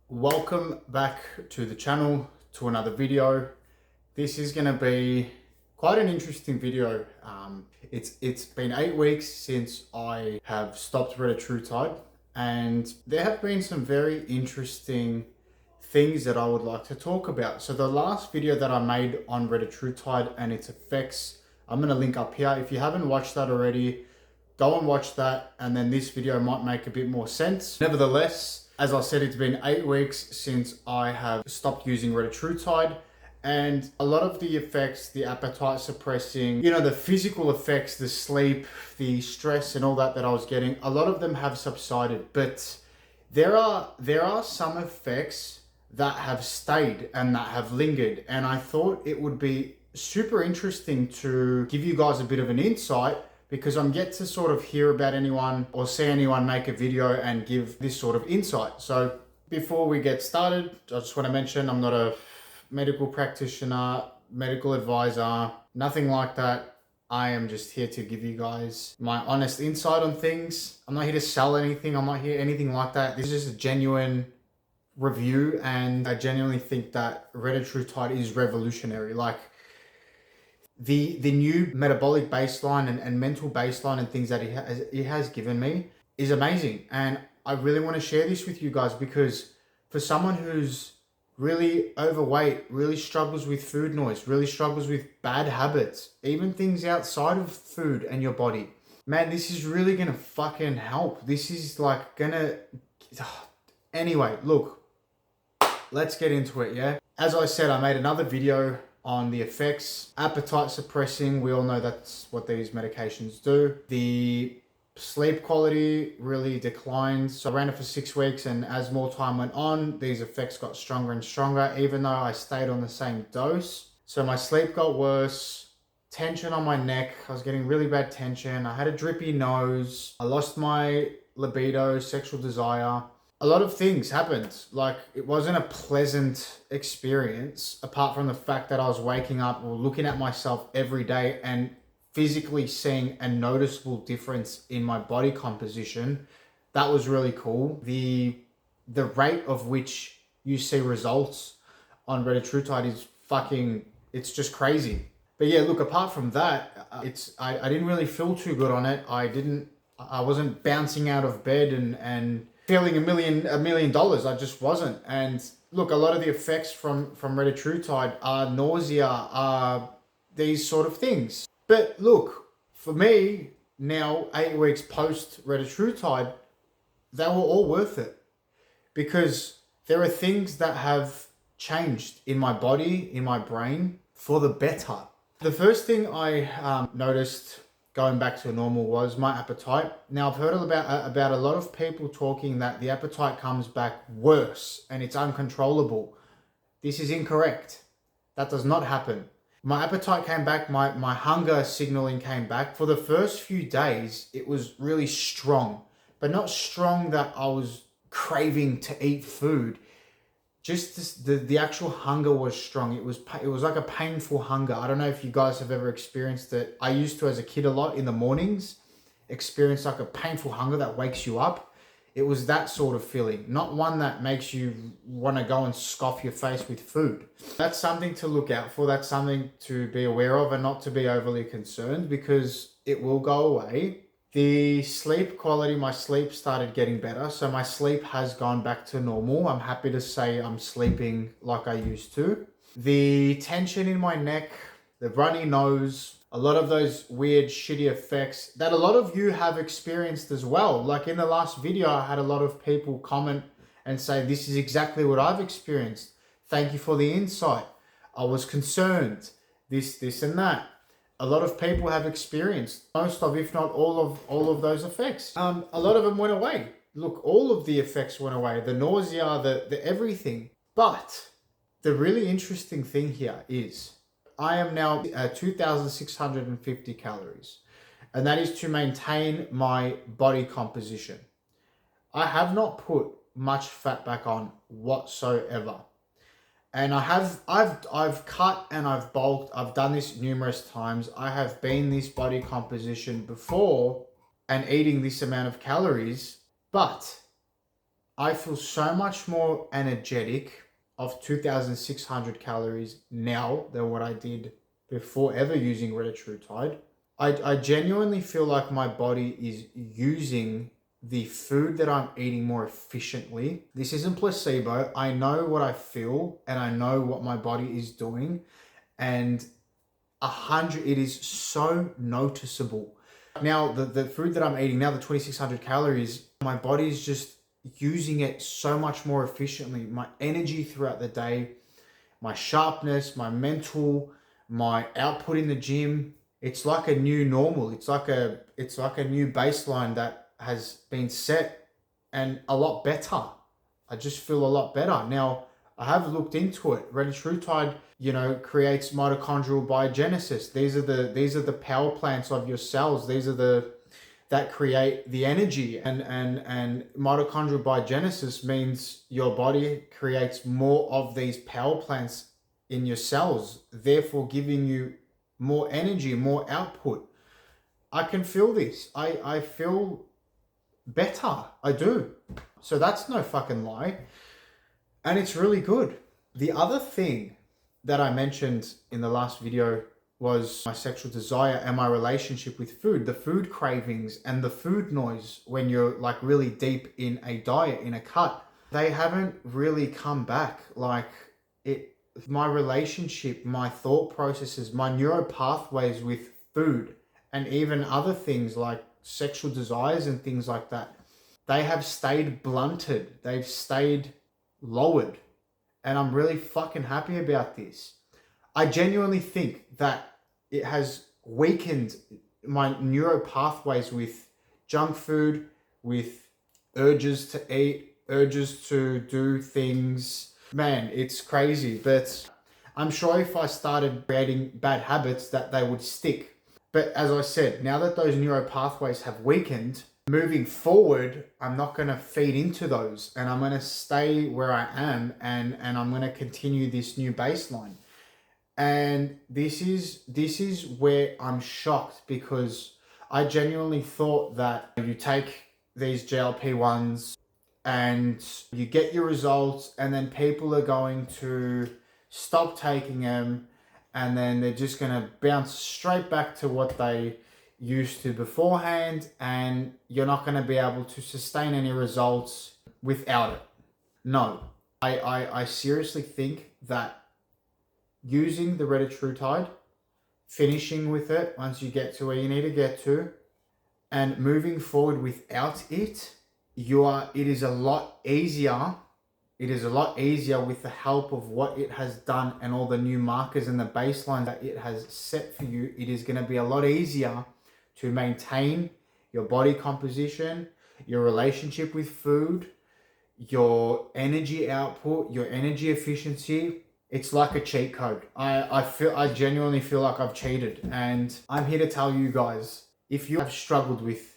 Welcome back to the channel, to another video. This is going to be quite an interesting video. It's been 8 weeks since I have stopped Retatrutide, and there have been some very interesting things that I would like to talk about. So the last video that I made on Retatrutide and its effects, I'm going to link up here. If you haven't watched that already, go and watch that, and then this video might make a bit more sense. Nevertheless, as I said, it's been 8 weeks since I have stopped using Retatrutide, and a lot of the effects, the appetite suppressing, the physical effects, the sleep, the stress and all that I was getting, a lot of them have subsided. But there are some effects that have stayed and that have lingered, and I thought it would be super interesting to give you guys a bit of an insight, because I'm yet to sort of hear about anyone or see anyone make a video and give this sort of insight. So before we get started, I just want to mention I'm not a medical practitioner, medical advisor, nothing like that. I am just here to give you guys my honest insight on things. I'm not here to sell anything. I'm not here anything like that. This is just a genuine review, and I genuinely think that Retatrutide is revolutionary. Like, the new metabolic baseline and mental baseline and things that it has given me is amazing. And I really want to share this with you guys, because for someone who's really overweight, really struggles with food noise, really struggles with bad habits, even things outside of food and your body, man, this is really gonna fucking help. This is like gonna... Anyway, look, let's get into it, yeah? As I said, I made another video on the effects. Appetite suppressing, we all know that's what these medications do. The sleep quality really declined. So I ran it for 6 weeks, and as more time went on, these effects got stronger and stronger, even though I stayed on the same dose. So my sleep got worse, tension on my neck, I was getting really bad tension, I had a drippy nose, I lost my libido, sexual desire. A lot of things happened. Like, it wasn't a pleasant experience, apart from the fact that I was waking up or looking at myself every day and physically seeing a noticeable difference in my body composition. That was really cool. The rate of which you see results on Retatrutide is it's just crazy. But yeah, look, apart from that, I didn't really feel too good on it. I wasn't bouncing out of bed and feeling $1 million. I just wasn't. And look, a lot of the effects from Retatrutide are nausea, are these sort of things. But look, for me, now 8 weeks post Retatrutide, they were all worth it, because there are things that have changed in my body, in my brain, for the better. The first thing I noticed going back to normal was my appetite. Now, I've heard about a lot of people talking that the appetite comes back worse and it's uncontrollable. This is incorrect. That does not happen. My appetite came back, my hunger signaling came back. For the first few days, it was really strong, but not strong that I was craving to eat food. Just the actual hunger was strong. It was like a painful hunger. I don't know if you guys have ever experienced it. I used to, as a kid, a lot in the mornings, experience like a painful hunger that wakes you up. It was that sort of feeling, not one that makes you want to go and scoff your face with food. That's something to look out for. That's something to be aware of, and not to be overly concerned, because it will go away. The sleep quality, my sleep started getting better. So my sleep has gone back to normal. I'm happy to say I'm sleeping like I used to. The tension in my neck, the runny nose, a lot of those weird shitty effects that a lot of you have experienced as well. Like in the last video, I had a lot of people comment and say, this is exactly what I've experienced. Thank you for the insight. I was concerned, this and that. A lot of people have experienced most of, if not all of those effects. A lot of them went away. Look, all of the effects went away. The nausea, the everything. But the really interesting thing here is I am now at 2,650 calories, and that is to maintain my body composition. I have not put much fat back on whatsoever. And I've cut and I've bulked. I've done this numerous times. I have been this body composition before and eating this amount of calories, but I feel so much more energetic of 2,600 calories now than what I did before ever using Retatrutide. I genuinely feel like my body is using the food that I'm eating more efficiently. This isn't placebo. I know what I feel and I know what my body is doing. And it is so noticeable. Now, the food that I'm eating now, the 2,600 calories, my body is just using it so much more efficiently. My energy throughout the day, my sharpness, my mental, my output in the gym, it's like a new normal. It's like a new baseline that has been set, and a lot better. I just feel a lot better. Now, I have looked into it. Retatrutide, creates mitochondrial biogenesis. These are the power plants of your cells. These are that create the energy, and mitochondrial biogenesis means your body creates more of these power plants in your cells, therefore giving you more energy, more output. I can feel this. I feel better. I do. So that's no fucking lie. And it's really good. The other thing that I mentioned in the last video was my sexual desire and my relationship with food, the food cravings and the food noise when you're like really deep in a diet, in a cut. They haven't really come back. Like my relationship, my thought processes, my neural pathways with food and even other things like sexual desires and things like that, they have stayed blunted. They've stayed lowered. And I'm really fucking happy about this. I genuinely think that it has weakened my neural pathways with junk food, with urges to eat, urges to do things. Man, it's crazy. But I'm sure if I started creating bad habits that they would stick. But as I said, now that those neural pathways have weakened, moving forward, I'm not going to feed into those, and I'm going to stay where I am, and I'm going to continue this new baseline. And this is where I'm shocked, because I genuinely thought that you take these GLP-1s and you get your results, and then people are going to stop taking them, and then they're just going to bounce straight back to what they used to beforehand, and you're not going to be able to sustain any results without it. No, I seriously think that using the Retatrutide, finishing with it once you get to where you need to get to, and moving forward without it, it is a lot easier. It is a lot easier with the help of what it has done and all the new markers and the baseline that it has set for you. It is going to be a lot easier to maintain your body composition, your relationship with food, your energy output, your energy efficiency. It's like a cheat code. I genuinely feel like I've cheated, and I'm here to tell you guys, if you have struggled with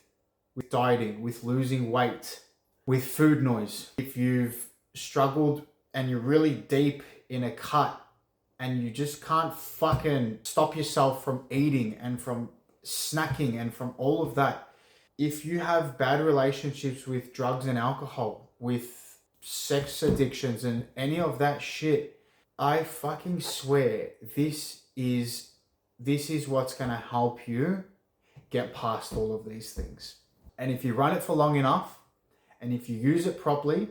dieting, with losing weight, with food noise, if you've struggled and you're really deep in a cut and you just can't fucking stop yourself from eating and from snacking and from all of that, if you have bad relationships with drugs and alcohol, with sex addictions and any of that shit, I fucking swear this is what's going to help you get past all of these things. And if you run it for long enough, and if you use it properly,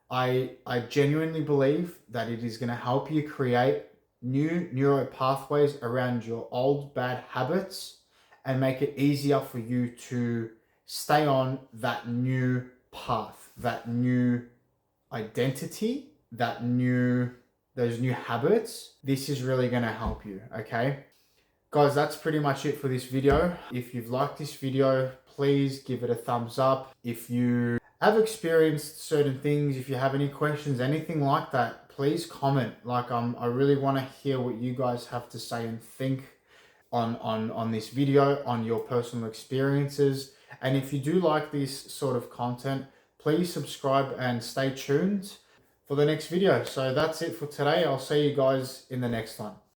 I genuinely believe that it is going to help you create new neural pathways around your old bad habits and make it easier for you to stay on that new path, that new identity, those new habits. This is really going to help you, okay? Guys, that's pretty much it for this video. If you've liked this video, please give it a thumbs up. If you have experienced certain things, if you have any questions, anything like that, please comment. I really want to hear what you guys have to say and think on this video, on your personal experiences. And if you do like this sort of content, please subscribe and stay tuned for the next video. So that's it for today. I'll see you guys in the next one.